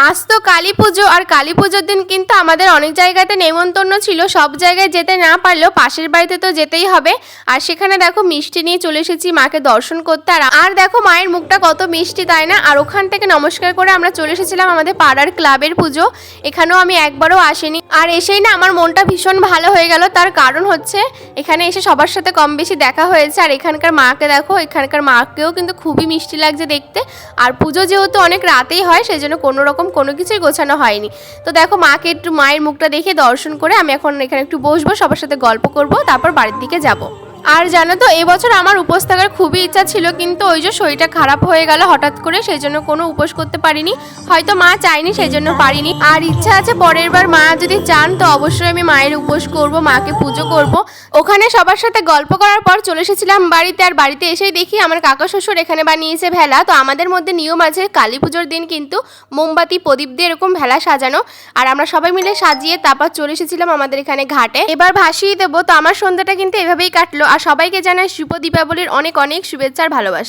আজ তো কালী পুজো, আর কালী পুজোর দিন কিন্তু আমাদের অনেক জায়গাতে নেমন্তন্ন ছিল। সব জায়গায় যেতে না পারলেও পাশের বাড়িতে তো যেতেই হবে। আর সেখানে দেখো মিষ্টি নিয়ে চলে এসেছি মাকে দর্শন করতে। আর দেখো মায়ের মুখটা কত মিষ্টি, তাই না? আর ওখান থেকে নমস্কার করে আমরা চলে এসেছিলাম আমাদের পাড়ার ক্লাবের পুজো। এখানেও আমি একবারও আসিনি, আর এসেই না আমার মনটা ভীষণ ভালো হয়ে গেল। তার কারণ হচ্ছে এখানে এসে সবার সাথে কম বেশি দেখা হয়েছে। আর এখানকার মাকে দেখো, এখানকার মাকেও কিন্তু খুবই মিষ্টি লাগছে দেখতে। আর পুজো যেহেতু অনেক রাতেই হয়, সেই জন্য কোনো রকম কোনো কিছুই গোছানো হয়নি। তো দেখো মাকে একটু মায়ের মুখটা দেখে দর্শন করে আমি এখন এখানে একটু বসবো, সবার সাথে গল্প করব, তারপর বাড়ির দিকে যাব। আর জানো তো এবছর আমার উপোস থাকার খুবই ইচ্ছা ছিল, কিন্তু ওই যে শরীরটা খারাপ হয়ে গেল হঠাৎ করে, সেই জন্য কোনো উপোস করতে পারিনি। হয়তো মা চাইনি, সেই জন্য পারিনি। আর ইচ্ছা আছে পরের বার মা যদি চান তো অবশ্যই আমি মায়ের উপোস করব, মাকে পুজো করব। ওখানে সবার সাথে গল্প করার পর চলে এসেছিলাম বাড়িতে। আর বাড়িতে এসেই দেখি আমার কাকা শ্বশুর এখানে বানিয়েছে ভেলা। তো আমাদের মধ্যে নিয়ম আছে কালী পুজোর দিন কিন্তু মোমবাতি প্রদীপ দিয়ে এরকম ভেলা সাজানো। আর আমরা সবাই মিলে সাজিয়ে তারপর চলে এসেছিলাম আমাদের এখানে ঘাটে। এবার ভাসিয়ে দেবো। তো আমার সন্ধ্যাটা কিন্তু এভাবেই কাটলো। আর সবাইকে জানাই শুভ দীপাবলির অনেক অনেক শুভেচ্ছা আর ভালোবাসা।